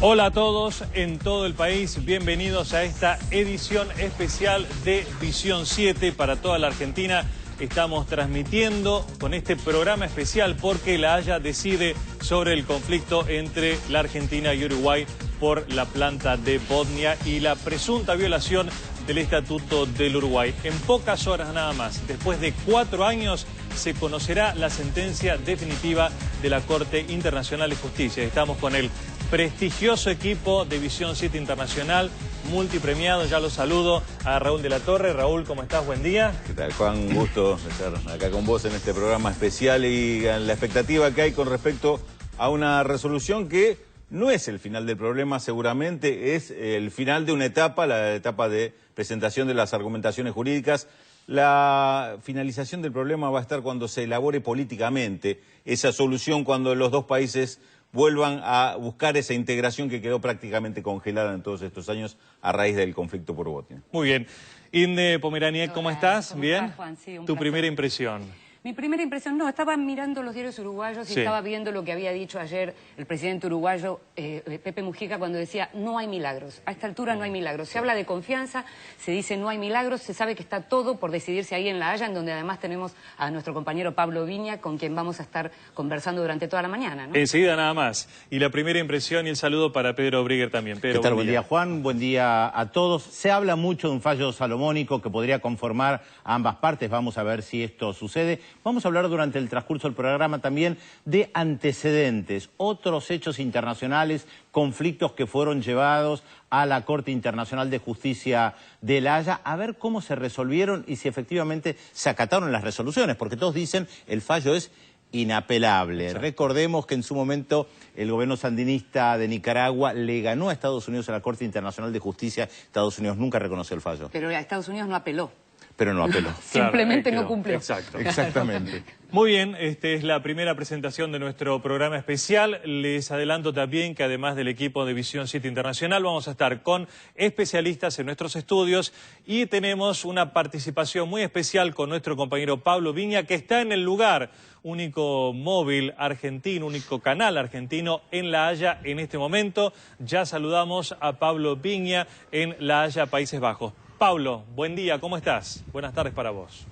Hola a todos en todo el país, bienvenidos a esta edición especial de Visión 7 para toda la Argentina. Estamos transmitiendo con este programa especial porque La Haya decide sobre el conflicto entre la Argentina y Uruguay por la planta de Botnia y la presunta violación del Estatuto del Uruguay. En pocas horas nada más, después de 4 años, se conocerá la sentencia definitiva de la Corte Internacional de Justicia. Estamos con el prestigioso equipo de Visión 7 Internacional, multipremiado. Ya lo saludo a Raúl de la Torre. Raúl, ¿cómo estás? Buen día. ¿Qué tal, Juan? Un gusto estar acá con vos en este programa especial y la expectativa que hay con respecto a una resolución que no es el final del problema, seguramente es el final de una etapa, la etapa de presentación de las argumentaciones jurídicas. La finalización del problema va a estar cuando se elabore políticamente esa solución, cuando los dos países vuelvan a buscar esa integración que quedó prácticamente congelada en todos estos años a raíz del conflicto por Botnia. Muy bien. Inde Pomeraniec, ¿cómo estás? ¿Cómo ¿Bien? estás, Juan? Sí, ¿Tu placer. primera impresión? Mi primera impresión, no, estaba mirando los diarios uruguayos y Sí. estaba viendo lo que había dicho ayer el presidente uruguayo, Pepe Mujica, cuando decía, no hay milagros. A esta altura no hay milagros. Se habla de confianza, se dice no hay milagros, se sabe que está todo por decidirse ahí en La Haya, en donde además tenemos a nuestro compañero Pablo Viña, con quien vamos a estar conversando durante toda la mañana, ¿no? Enseguida nada más. Y la primera impresión y el saludo para Pedro Brigger también. Pedro, ¿Qué tal? Buen día, Juan. Buen día a todos. Se habla mucho de un fallo salomónico que podría conformar a ambas partes. Vamos a ver si esto sucede. Vamos a hablar durante el transcurso del programa también de antecedentes, otros hechos internacionales, conflictos que fueron llevados a la Corte Internacional de Justicia de La Haya, a ver cómo se resolvieron y si efectivamente se acataron las resoluciones, porque todos dicen el fallo es inapelable. Sí. Recordemos que en su momento el gobierno sandinista de Nicaragua le ganó a Estados Unidos en la Corte Internacional de Justicia. Estados Unidos nunca reconoció el fallo. Pero a Estados Unidos no apeló. Pero no apeló. Simplemente Claro, no cumplió. Exacto. Exactamente. Muy bien, esta es la primera presentación de nuestro programa especial. Les adelanto también que además del equipo de Visión 7 Internacional vamos a estar con especialistas en nuestros estudios y tenemos una participación muy especial con nuestro compañero Pablo Viña, que está en el lugar, único móvil argentino, único canal argentino en La Haya en este momento. Ya saludamos a Pablo Viña en La Haya, Países Bajos. Pablo, buen día, ¿cómo estás? Buenas tardes para vos.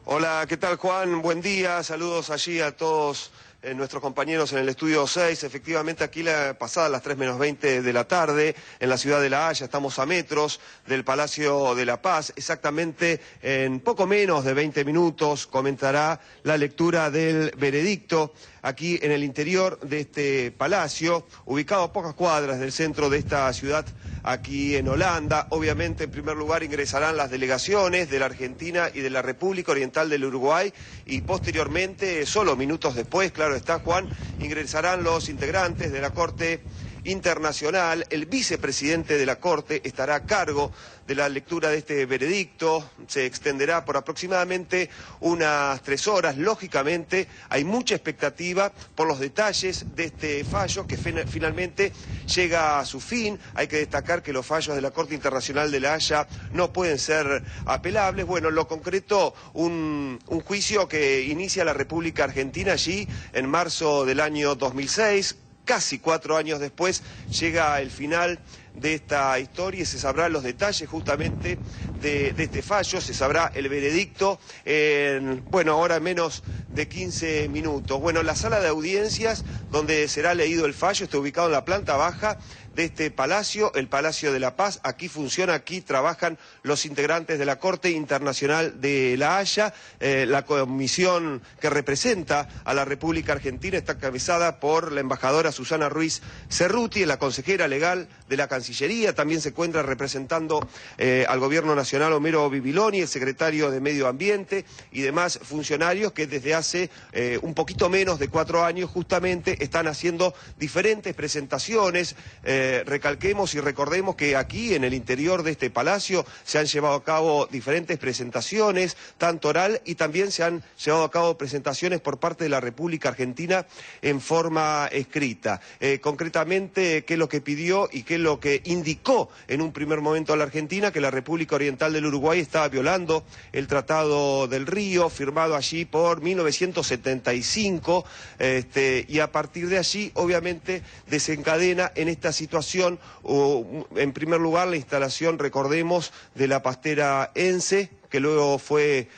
Hola, ¿qué tal, Juan? Buen día, saludos allí a todos nuestros compañeros en el estudio 6. Efectivamente, aquí pasadas las 3:20 de la tarde, en la ciudad de La Haya, estamos a metros del Palacio de la Paz. Exactamente en poco menos de 20 minutos comenzará la lectura del veredicto aquí en el interior de este palacio, ubicado a pocas cuadras del centro de esta ciudad, aquí en Holanda. Obviamente, en primer lugar, ingresarán las delegaciones de la Argentina y de la República Oriental del Uruguay y posteriormente, solo minutos después, claro está, Juan, ingresarán los integrantes de la Corte Internacional. El vicepresidente de la Corte estará a cargo de la lectura de este veredicto. Se extenderá por aproximadamente unas 3 horas. Lógicamente, hay mucha expectativa por los detalles de este fallo que finalmente llega a su fin. Hay que destacar que los fallos de la Corte Internacional de La Haya no pueden ser apelables. Bueno, en lo concreto, un juicio que inicia la República Argentina allí en marzo del año 2006. Casi 4 años después llega el final de esta historia y se sabrán los detalles justamente de este fallo, se sabrá el veredicto en, ahora menos de 15 minutos. Bueno, la sala de audiencias donde será leído el fallo está ubicado en la planta baja de este palacio, el Palacio de la Paz. Aquí funciona, aquí trabajan los integrantes de la Corte Internacional de La Haya. La comisión que representa a la República Argentina está encabezada por la embajadora Susana Ruiz Cerruti, la consejera legal de la Cancillería. También se encuentra representando al Gobierno Nacional Homero Bibiloni, el secretario de Medio Ambiente y demás funcionarios que desde hace un poquito menos de 4 años justamente están haciendo diferentes presentaciones. Recalquemos y recordemos que aquí en el interior de este palacio se han llevado a cabo diferentes presentaciones, tanto oral y también se han llevado a cabo presentaciones por parte de la República Argentina en forma escrita. Concretamente, qué es lo que pidió y qué es lo que indicó en un primer momento a la Argentina que la República Oriental del Uruguay estaba violando el Tratado del Río, firmado allí por 1975, y a partir de allí, obviamente, desencadena en esta situación, en primer lugar, la instalación, recordemos, de la pastera ENCE, que luego fue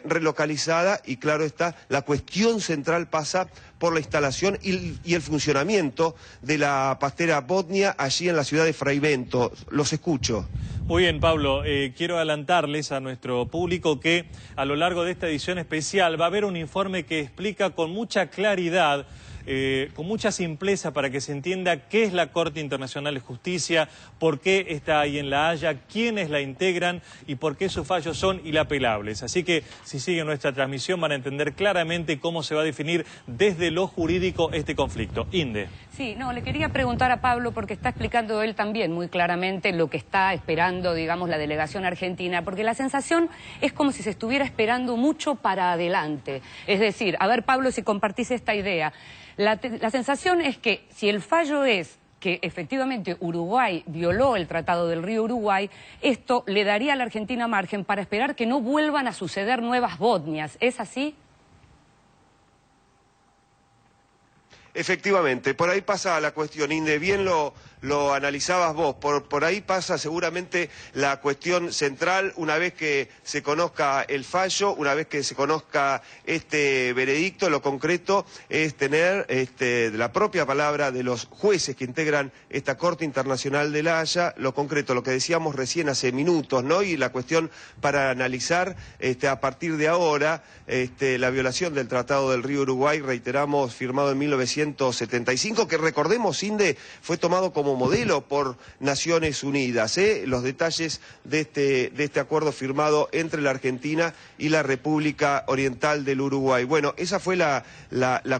relocalizada, y claro está, la cuestión central pasa por la instalación y el funcionamiento de la pastera Botnia allí en la ciudad de Fraiventos. Los escucho. Muy bien, Pablo, quiero adelantarles a nuestro público que a lo largo de esta edición especial va a haber un informe que explica con mucha claridad, con mucha simpleza, para que se entienda qué es la Corte Internacional de Justicia, por qué está ahí en La Haya, quiénes la integran y por qué sus fallos son inapelables. Así que si siguen nuestra transmisión van a entender claramente cómo se va a definir desde lo jurídico este conflicto. Inde. Sí, no, le quería preguntar a Pablo, porque está explicando él también muy claramente lo que está esperando, digamos, la delegación argentina, porque la sensación es como si se estuviera esperando mucho para adelante. Es decir, a ver, Pablo, si compartís esta idea. La sensación es que si el fallo es que efectivamente Uruguay violó el Tratado del Río Uruguay, esto le daría a la Argentina margen para esperar que no vuelvan a suceder nuevas Botnias. ¿Es así? Efectivamente, por ahí pasa la cuestión, Inde, bien lo analizabas vos, por ahí pasa seguramente la cuestión central, una vez que se conozca el fallo, una vez que se conozca este veredicto, lo concreto es tener la propia palabra de los jueces que integran esta Corte Internacional de La Haya, lo concreto, lo que decíamos recién hace minutos, ¿no? Y la cuestión para analizar a partir de ahora la violación del Tratado del Río Uruguay, reiteramos, firmado en 1975, que recordemos, Inde, fue tomado como modelo por Naciones Unidas, los detalles de este acuerdo firmado entre la Argentina y la República Oriental del Uruguay. Bueno, esa fue la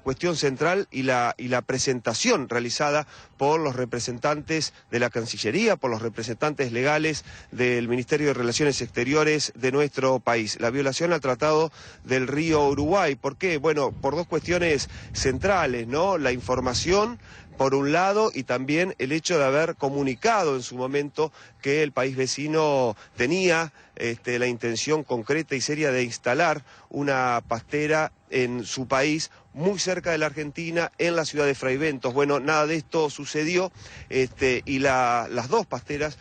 cuestión central y la presentación realizada por los representantes de la Cancillería, por los representantes legales del Ministerio de Relaciones Exteriores de nuestro país. La violación al Tratado del Río Uruguay. ¿Por qué? Bueno, por dos cuestiones centrales, ¿no? La información, por un lado, y también el hecho de haber comunicado en su momento que el país vecino tenía la intención concreta y seria de instalar una pastera en su país, muy cerca de la Argentina, en la ciudad de Fraiventos. Bueno, nada de esto sucedió, y las dos pasteras,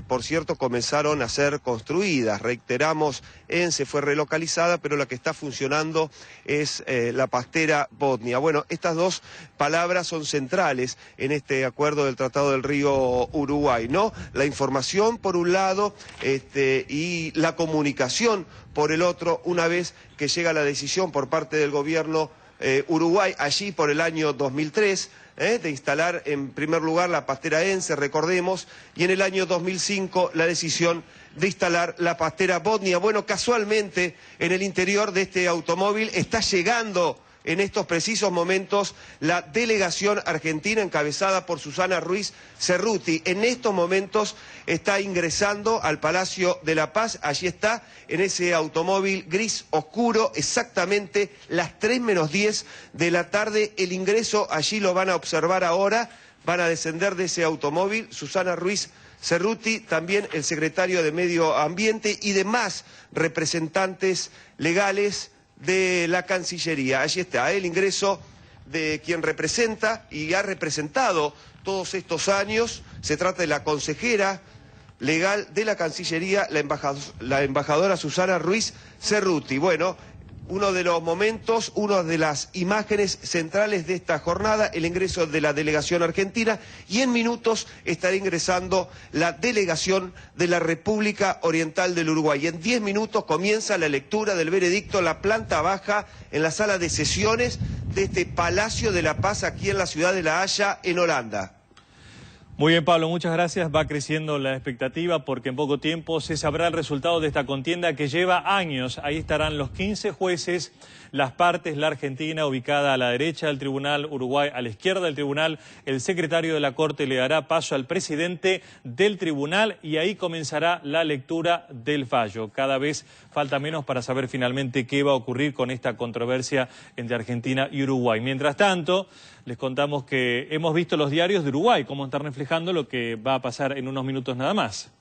por cierto, comenzaron a ser construidas. Reiteramos, ENCE fue relocalizada, pero la que está funcionando es la pastera Botnia. Bueno, estas dos palabras son centrales en este acuerdo del Tratado del Río Uruguay, ¿no? La información, por un lado, y la comunicación, por el otro, una vez que llega la decisión por parte del gobierno Uruguay, allí por el año 2003, de instalar en primer lugar la pastera ENCE, recordemos, y en el año 2005 la decisión de instalar la pastera Botnia. Bueno, casualmente en el interior de este automóvil está llegando en estos precisos momentos la delegación argentina encabezada por Susana Ruiz Cerruti. En estos momentos está ingresando al Palacio de la Paz. Allí está, en ese automóvil gris oscuro, exactamente las 3:10 de la tarde. El ingreso allí lo van a observar ahora. Van a descender de ese automóvil Susana Ruiz Cerruti, también el secretario de Medio Ambiente y demás representantes legales de la Cancillería. Allí está el ingreso de quien representa y ha representado todos estos años. Se trata de la consejera legal de la Cancillería, la embajadora Susana Ruiz Cerruti. Bueno, uno de los momentos, una de las imágenes centrales de esta jornada, el ingreso de la delegación argentina, y en minutos estará ingresando la delegación de la República Oriental del Uruguay. En 10 minutos comienza la lectura del veredicto, la planta baja, en la sala de sesiones de este Palacio de la Paz aquí en la ciudad de La Haya, en Holanda. Muy bien, Pablo, muchas gracias. Va creciendo la expectativa porque en poco tiempo se sabrá el resultado de esta contienda que lleva años. Ahí estarán los 15 jueces, las partes, la Argentina ubicada a la derecha del tribunal, Uruguay a la izquierda del tribunal. El secretario de la Corte le dará paso al presidente del tribunal y ahí comenzará la lectura del fallo. Cada vez falta menos para saber finalmente qué va a ocurrir con esta controversia entre Argentina y Uruguay. Mientras tanto, les contamos que hemos visto los diarios de Uruguay, cómo están reflejados reflejando lo que va a pasar en unos minutos nada más.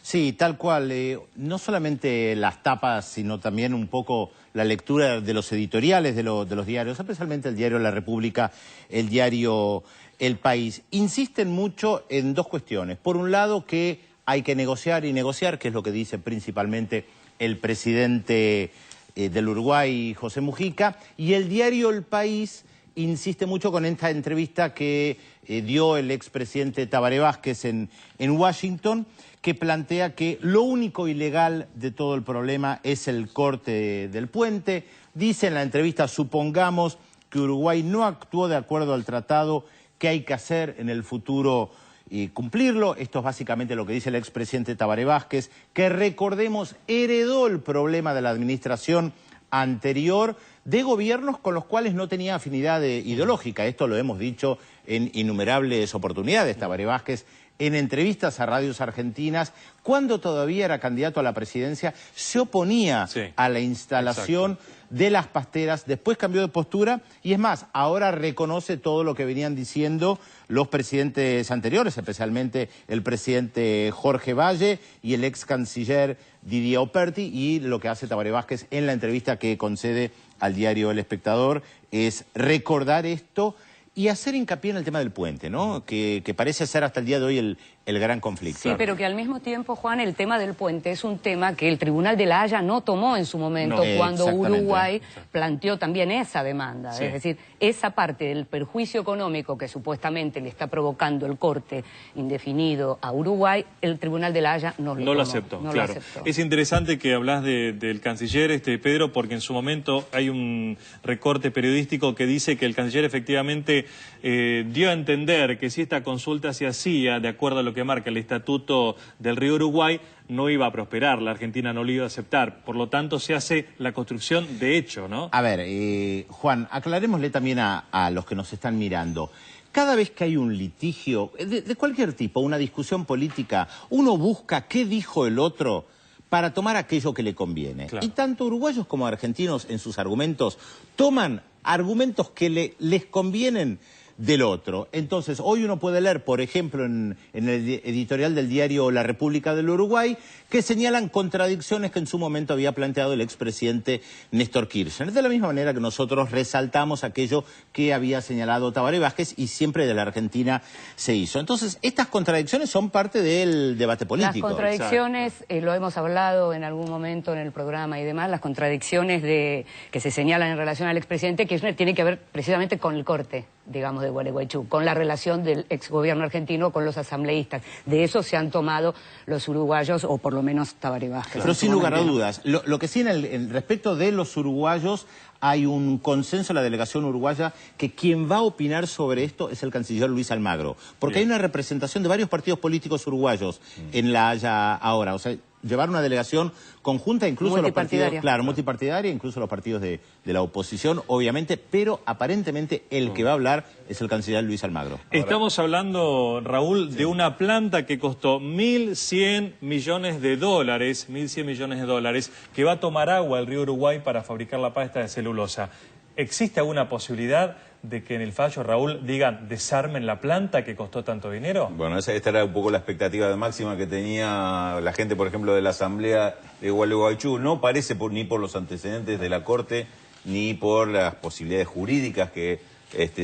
Sí, tal cual. No solamente las tapas, sino también un poco la lectura de los editoriales de los diarios, especialmente el diario La República, el diario El País. Insisten mucho en dos cuestiones. Por un lado, que hay que negociar y negociar, que es lo que dice principalmente el presidente del Uruguay, José Mujica, y el diario El País insiste mucho con esta entrevista que dio el expresidente Tabaré Vázquez en Washington, que plantea que lo único ilegal de todo el problema es el corte del puente. Dice en la entrevista, supongamos que Uruguay no actuó de acuerdo al tratado, ¿qué hay que hacer en el futuro y cumplirlo? Esto es básicamente lo que dice el expresidente Tabaré Vázquez, que recordemos heredó el problema de la administración anterior de gobiernos con los cuales no tenía afinidad ideológica. Esto lo hemos dicho en innumerables oportunidades. Tabaré Vázquez, en entrevistas a radios argentinas, cuando todavía era candidato a la presidencia, se oponía a la instalación de las pasteras, después cambió de postura y es más, ahora reconoce todo lo que venían diciendo los presidentes anteriores, especialmente el presidente Jorge Valle y el ex canciller Didier Operti, y lo que hace Tabaré Vázquez en la entrevista que concede al diario El Espectador es recordar esto y hacer hincapié en el tema del puente, ¿no? Que parece ser hasta el día de hoy el gran conflicto. Sí, pero que al mismo tiempo, Juan, el tema del puente es un tema que el Tribunal de la Haya no tomó en su momento cuando Uruguay planteó también esa demanda. Es decir, esa parte del perjuicio económico que supuestamente le está provocando el corte indefinido a Uruguay, el Tribunal de la Haya no lo aceptó. Claro. Es interesante que hablas del canciller, Pedro, porque en su momento hay un recorte periodístico que dice que el canciller efectivamente dio a entender que si esta consulta se hacía de acuerdo a lo que marca el Estatuto del Río Uruguay, no iba a prosperar, la Argentina no lo iba a aceptar. Por lo tanto, se hace la construcción de hecho, ¿no? A ver, Juan, aclarémosle también a los que nos están mirando. Cada vez que hay un litigio, de cualquier tipo, una discusión política, uno busca qué dijo el otro para tomar aquello que le conviene. Claro. Y tanto uruguayos como argentinos en sus argumentos toman argumentos que les convienen del otro. Entonces, hoy uno puede leer, por ejemplo, en el editorial del diario La República del Uruguay, que señalan contradicciones que en su momento había planteado el expresidente Néstor Kirchner. De la misma manera que nosotros resaltamos aquello que había señalado Tabaré Vázquez y siempre de la Argentina se hizo. Entonces, estas contradicciones son parte del debate político. Las contradicciones, lo hemos hablado en algún momento en el programa y demás, las contradicciones que se señalan en relación al expresidente Kirchner tienen que ver precisamente con el corte, digamos, de Gualeguaychú, con la relación del exgobierno argentino con los asambleístas. De eso se han tomado los uruguayos, o por lo menos Tabaré Vázquez. Pero sin lugar a dudas, lo que sí en respecto de los uruguayos, hay un consenso en la delegación uruguaya que quien va a opinar sobre esto es el canciller Luis Almagro, porque hay una representación de varios partidos políticos uruguayos en La Haya ahora, o sea, llevar una delegación conjunta, incluso los partidos, claro, multipartidaria, incluso los partidos de la oposición, obviamente, pero aparentemente el que va a hablar es el canciller Luis Almagro. Estamos hablando, Raúl, de una planta que costó 1.100 millones de dólares, 1.100 millones de dólares, que va a tomar agua al río Uruguay para fabricar la pasta de celulosa. ¿Existe alguna posibilidad de que en el fallo, Raúl, digan desarmen la planta que costó tanto dinero? Bueno, esta era un poco la expectativa máxima que tenía la gente, por ejemplo, de la Asamblea de Gualeguaychú. No parece ni por los antecedentes de la Corte, ni por las posibilidades jurídicas que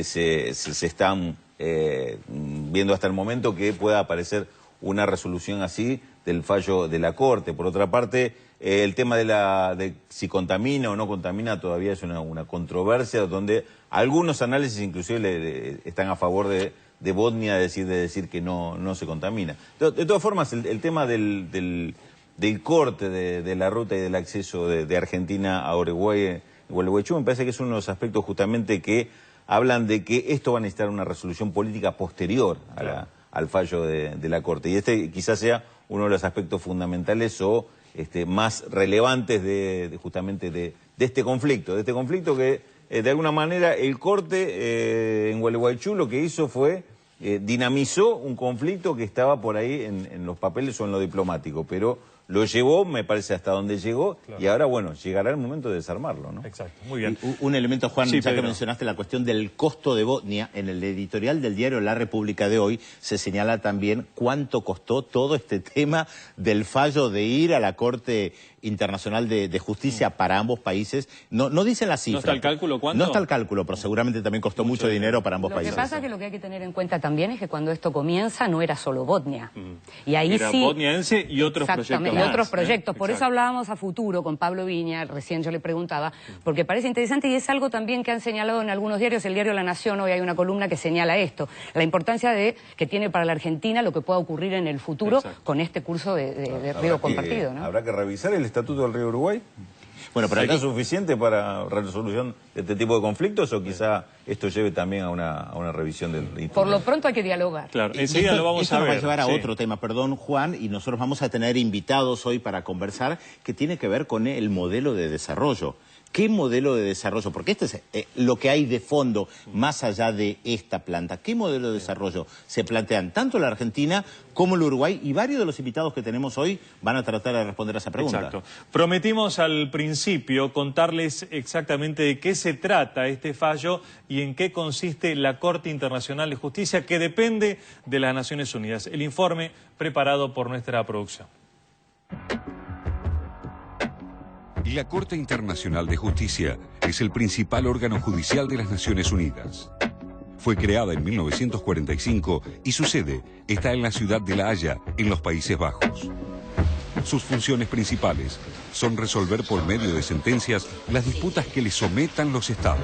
se están viendo hasta el momento, que pueda aparecer una resolución así del fallo de la Corte. Por otra parte, el tema de si contamina o no contamina todavía es una controversia donde algunos análisis inclusive están a favor de Botnia, de decir que no se contamina. De todas formas, el tema del corte de la ruta y del acceso de Argentina a Uruguay, Gualeguaychú, me parece que es uno de los aspectos justamente que hablan de que esto va a necesitar una resolución política posterior al fallo de la Corte. Y quizás sea uno de los aspectos fundamentales o más relevantes justamente de este conflicto. Que de alguna manera el corte en Gualeguaychú lo que hizo fue dinamizó un conflicto que estaba por ahí en los papeles o en lo diplomático, pero lo llevó, me parece, hasta donde llegó, claro. Y ahora, bueno, llegará el momento de desarmarlo, ¿no? Exacto, muy bien. Un elemento, Juan, Sí, ya que Pedro. mencionaste la cuestión del costo de Botnia, en el editorial del diario La República de hoy se señala también cuánto costó todo este tema del fallo de ir a la Corte Internacional de Justicia para ambos países. No dicen la cifra. ¿No está el cálculo cuánto? No está el cálculo, pero seguramente también costó mucho dinero para ambos Lo que países. pasa es que lo que hay que tener en cuenta también es que cuando esto comienza no era solo Botnia. Y ahí Era sí... botniense y otros proyectos Exactamente, más, y otros proyectos. Por eso Exacto. hablábamos a futuro con Pablo Viña, recién yo le preguntaba, porque parece interesante y es algo también que han señalado en algunos diarios. El diario La Nación, hoy hay una columna que señala esto, la importancia que tiene para la Argentina lo que pueda ocurrir en el futuro con este curso de río compartido, ¿no? Habrá que revisar el Estatuto del Río Uruguay. Bueno, pero ¿Será aquí, suficiente para la resolución de este tipo de conflictos o quizá esto lleve también a una revisión del instrumento? Por lo pronto hay que dialogar. Claro, enseguida esto, lo vamos esto a nos ver. va a llevar a sí. otro tema, perdón, Juan, y nosotros vamos a tener invitados hoy para conversar que tiene que ver con el modelo de desarrollo. ¿Qué modelo de desarrollo? Porque esto es lo que hay de fondo, más allá de esta planta. ¿Qué modelo de desarrollo se plantean tanto la Argentina como el Uruguay? Y varios de los invitados que tenemos hoy van a tratar de responder a esa pregunta. Exacto. Prometimos al principio contarles exactamente de qué se trata este fallo y en qué consiste la Corte Internacional de Justicia, que depende de las Naciones Unidas. El informe preparado por nuestra producción. La Corte Internacional de Justicia es el principal órgano judicial de las Naciones Unidas. Fue creada en 1945 y su sede está en la ciudad de La Haya, en los Países Bajos. Sus funciones principales son resolver por medio de sentencias las disputas que le sometan los estados.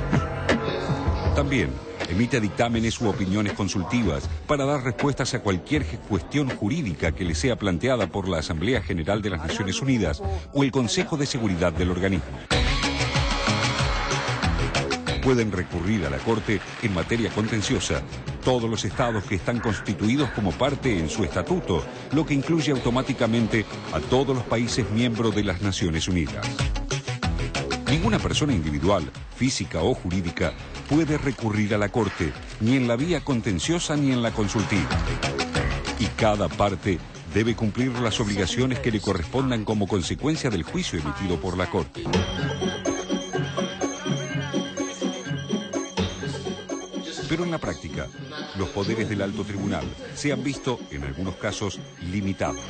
También emite dictámenes u opiniones consultivas para dar respuestas a cualquier cuestión jurídica que le sea planteada por la Asamblea General de las Naciones Unidas o el Consejo de Seguridad del organismo. Pueden recurrir a la Corte en materia contenciosa todos los estados que están constituidos como parte en su estatuto, lo que incluye automáticamente a todos los países miembros de las Naciones Unidas. Ninguna persona individual, física o jurídica, puede recurrir a la Corte, ni en la vía contenciosa ni en la consultiva. Y cada parte debe cumplir las obligaciones que le correspondan como consecuencia del juicio emitido por la Corte. Pero en la práctica, los poderes del alto tribunal se han visto, en algunos casos, limitados.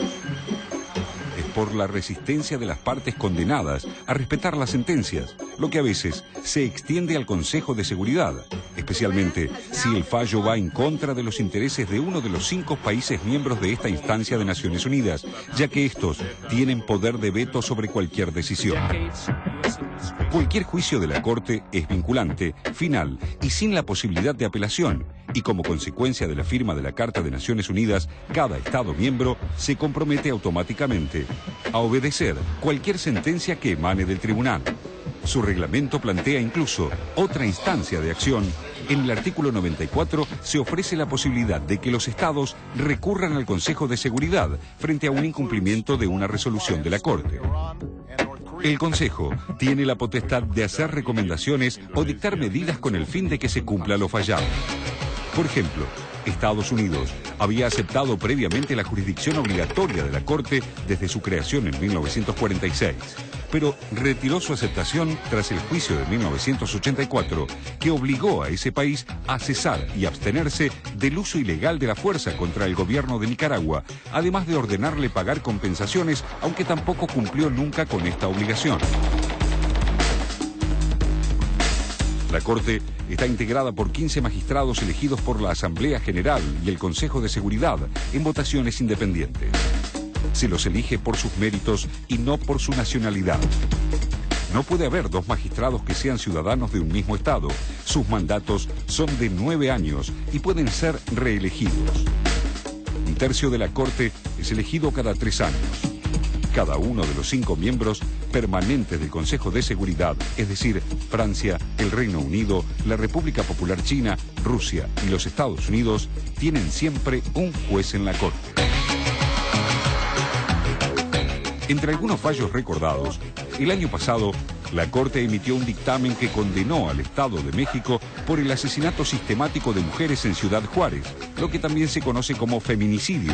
Es por la resistencia de las partes condenadas a respetar las sentencias, lo que a veces se extiende al Consejo de Seguridad, especialmente si el fallo va en contra de los intereses de uno de los 5 países miembros de esta instancia de Naciones Unidas, ya que estos tienen poder de veto sobre cualquier decisión. Cualquier juicio de la Corte es vinculante, final y sin la posibilidad de apelación, y como consecuencia de la firma de la Carta de Naciones Unidas, cada Estado miembro se compromete automáticamente a obedecer cualquier sentencia que emane del tribunal. Su reglamento plantea incluso otra instancia de acción. En el artículo 94 se ofrece la posibilidad de que los Estados recurran al Consejo de Seguridad frente a un incumplimiento de una resolución de la Corte. El Consejo tiene la potestad de hacer recomendaciones o dictar medidas con el fin de que se cumpla lo fallado. Por ejemplo, Estados Unidos había aceptado previamente la jurisdicción obligatoria de la Corte desde su creación en 1946, pero retiró su aceptación tras el juicio de 1984, que obligó a ese país a cesar y abstenerse del uso ilegal de la fuerza contra el gobierno de Nicaragua, además de ordenarle pagar compensaciones, aunque tampoco cumplió nunca con esta obligación. La Corte está integrada por 15 magistrados elegidos por la Asamblea General y el Consejo de Seguridad en votaciones independientes. Se los elige por sus méritos y no por su nacionalidad. No puede haber 2 magistrados que sean ciudadanos de un mismo estado. Sus mandatos son de 9 años y pueden ser reelegidos. 1/3 de la Corte es elegido cada 3 años. Cada uno de los 5 miembros permanentes del Consejo de Seguridad, es decir, Francia, el Reino Unido, la República Popular China, Rusia y los Estados Unidos, tienen siempre un juez en la Corte. Entre algunos fallos recordados, el año pasado, la Corte emitió un dictamen que condenó al Estado de México por el asesinato sistemático de mujeres en Ciudad Juárez, lo que también se conoce como feminicidio.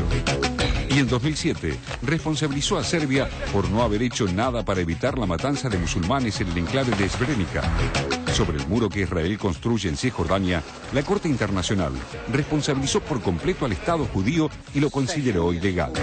Y en 2007 responsabilizó a Serbia por no haber hecho nada para evitar la matanza de musulmanes en el enclave de Srebrenica. Sobre el muro que Israel construye en Cisjordania, la Corte Internacional responsabilizó por completo al Estado judío y lo consideró ilegal.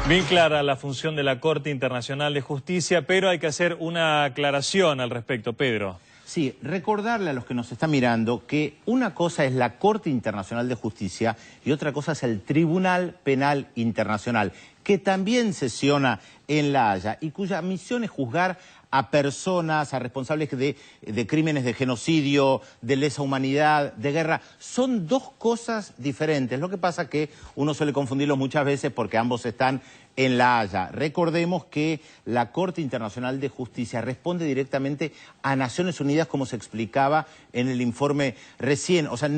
Bien clara la función de la Corte Internacional de Justicia, pero hay que hacer una aclaración al respecto, Pedro. Sí, recordarle a los que nos están mirando que una cosa es la Corte Internacional de Justicia y otra cosa es el Tribunal Penal Internacional, que también sesiona en La Haya y cuya misión es juzgar a personas, a responsables de crímenes de genocidio, de lesa humanidad, de guerra. Son dos cosas diferentes. Lo que pasa es que uno suele confundirlos muchas veces porque ambos están en La Haya. Recordemos que la Corte Internacional de Justicia responde directamente a Naciones Unidas, como se explicaba en el informe recién. O sea,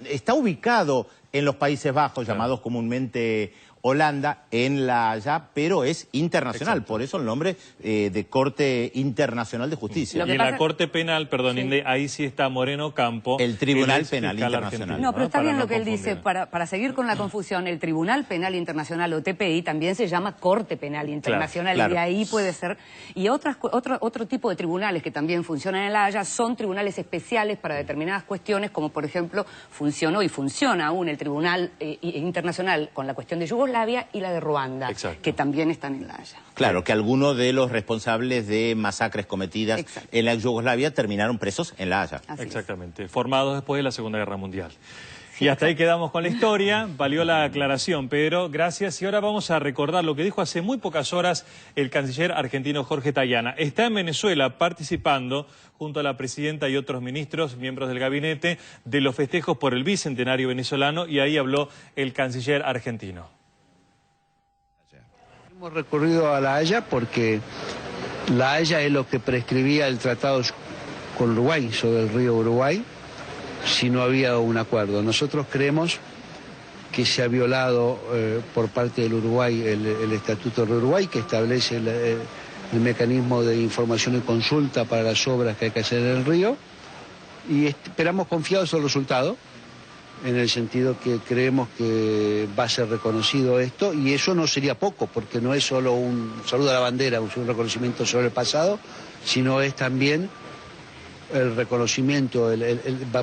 está ubicado en los Países Bajos, llamados comúnmente Holanda, en La Haya, pero es internacional. Exacto. Por eso el nombre de Corte Internacional de Justicia. Y en la Corte Penal, perdón, sí, ahí sí está Moreno Campo. El Tribunal Penal Internacional. No, pero está bien lo que él dice. Para seguir con la confusión, el Tribunal Penal Internacional, o TPI, también se llama Corte Penal Internacional, claro. Y de ahí puede ser. Y otro tipo de tribunales que también funcionan en La Haya son tribunales especiales para determinadas cuestiones, como por ejemplo funcionó y funciona aún el Tribunal Internacional con la cuestión de Yugoslavia y la de Ruanda, exacto, que también están en La Haya. Claro, que algunos de los responsables de masacres cometidas, exacto, en la Yugoslavia terminaron presos en La Haya. Así exactamente, es. Formados después de la Segunda Guerra Mundial. Y hasta ahí quedamos con la historia. Valió la aclaración, Pedro. Gracias. Y ahora vamos a recordar lo que dijo hace muy pocas horas el canciller argentino Jorge Tayana. Está en Venezuela participando junto a la presidenta y otros ministros, miembros del gabinete, de los festejos por el bicentenario venezolano, y ahí habló el canciller argentino. Hemos recurrido a La Haya porque La Haya es lo que prescribía el tratado con Uruguay sobre el río Uruguay si no había un acuerdo. Nosotros creemos que se ha violado por parte del Uruguay el Estatuto del Uruguay, que establece el mecanismo de información y consulta para las obras que hay que hacer en el río, y esperamos confiados el resultado, en el sentido que creemos que va a ser reconocido esto, y eso no sería poco, porque no es solo un saludo a la bandera, un reconocimiento sobre el pasado, sino es también el reconocimiento, el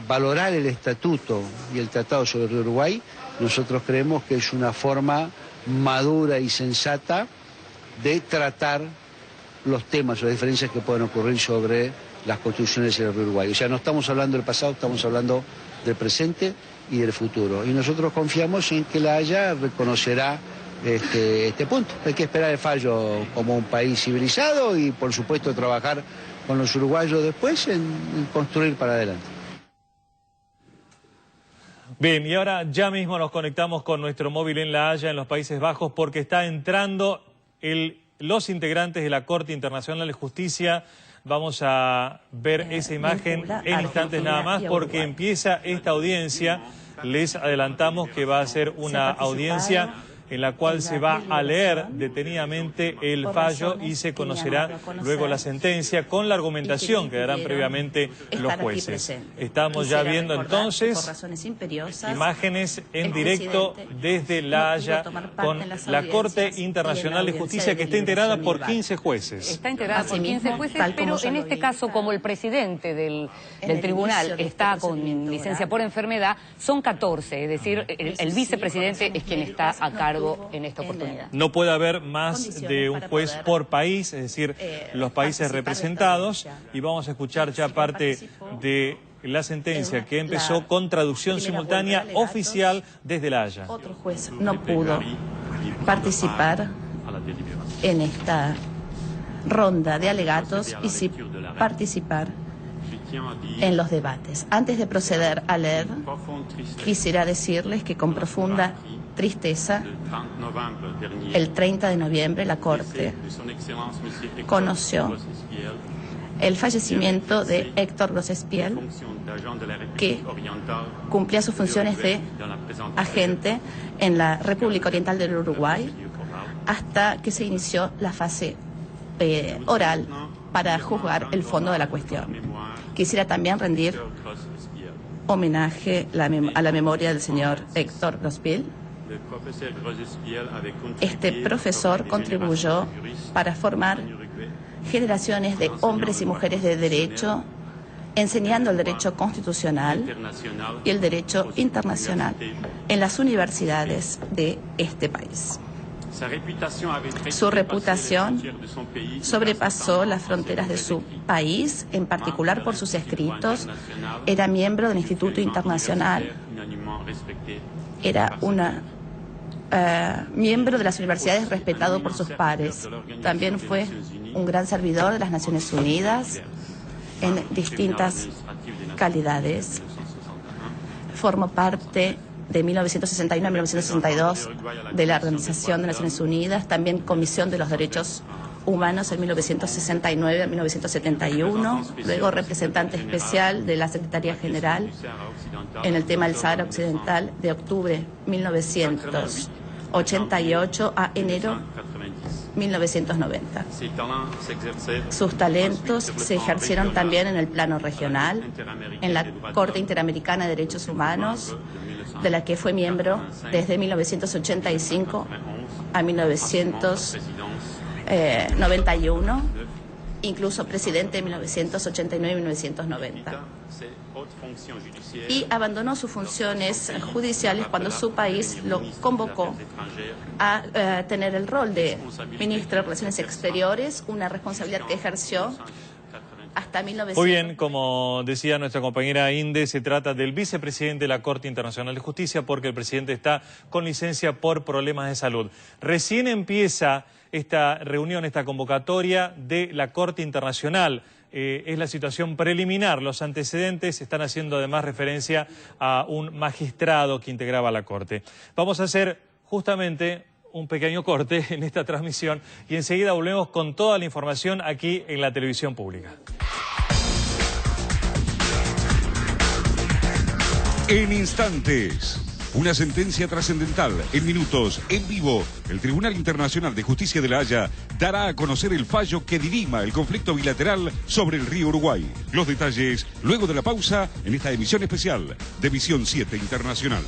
valorar el estatuto y el tratado sobre el río Uruguay. Nosotros creemos que es una forma madura y sensata de tratar los temas o las diferencias que pueden ocurrir sobre las construcciones en el río Uruguay. O sea, no estamos hablando del pasado, estamos hablando del presente y del futuro. Y nosotros confiamos en que La Haya reconocerá este punto. Hay que esperar el fallo como un país civilizado y, por supuesto, trabajar con los uruguayos después en construir para adelante. Bien, y ahora ya mismo nos conectamos con nuestro móvil en La Haya, en los Países Bajos, porque está entrando los integrantes de la Corte Internacional de Justicia. Vamos a ver esa imagen en instantes nada más, porque empieza esta audiencia. Les adelantamos que va a ser una audiencia en la cual se va a leer detenidamente el fallo y se conocerá luego la sentencia con la argumentación que darán previamente los jueces. Estamos ya viendo entonces imágenes en directo desde La Haya con la Corte Internacional de Justicia, que está integrada por 15 jueces. Está integrada por 15 jueces, pero en este caso, como el presidente del tribunal está con licencia por enfermedad, son 14, es decir, el vicepresidente es quien está a cargo en esta oportunidad. No puede haber más de un juez por país, es decir, los países representados, y vamos a escuchar ya parte de la sentencia que empezó con traducción simultánea oficial desde La Haya. Otro juez no pudo participar en esta ronda de alegatos y sí participar en los debates. Antes de proceder a leer, quisiera decirles que con profunda tristeza, el 30 de noviembre la Corte conoció el fallecimiento de Héctor Grosespiel, que cumplía sus funciones de agente en la República Oriental del Uruguay hasta que se inició la fase oral para juzgar el fondo de la cuestión. Quisiera también rendir homenaje a la memoria del señor Héctor Grospiel. Este profesor contribuyó para formar generaciones de hombres y mujeres de derecho, enseñando el derecho constitucional y el derecho internacional en las universidades de este país. Su reputación sobrepasó las fronteras de su país, en particular por sus escritos. Era miembro del Instituto Internacional. Era miembro de las universidades respetado por sus pares. También fue un gran servidor de las Naciones Unidas en distintas calidades. Formó parte de 1961 a 1962 de la Organización de Naciones Unidas, también Comisión de los Derechos Humanos en 1969 a 1971, luego representante especial de la Secretaría General en el tema del Sahara Occidental de octubre 1988 a enero 1990. Sus talentos se ejercieron también en el plano regional, en la Corte Interamericana de Derechos Humanos, de la que fue miembro desde 1985 a 1991, incluso presidente de 1989 y 1990. Y abandonó sus funciones judiciales cuando su país lo convocó a tener el rol de ministro de Relaciones Exteriores, una responsabilidad que ejerció hasta 1900. Muy bien, como decía nuestra compañera Inde, se trata del vicepresidente de la Corte Internacional de Justicia porque el presidente está con licencia por problemas de salud. Recién empieza esta reunión, esta convocatoria de la Corte Internacional. Es la situación preliminar. Los antecedentes están haciendo además referencia a un magistrado que integraba la Corte. Vamos a hacer justamente un pequeño corte en esta transmisión y enseguida volvemos con toda la información aquí en la televisión pública. En instantes, una sentencia trascendental. En minutos, en vivo, el Tribunal Internacional de Justicia de La Haya dará a conocer el fallo que dirima el conflicto bilateral sobre el río Uruguay. Los detalles luego de la pausa en esta emisión especial de Visión 7 Internacional.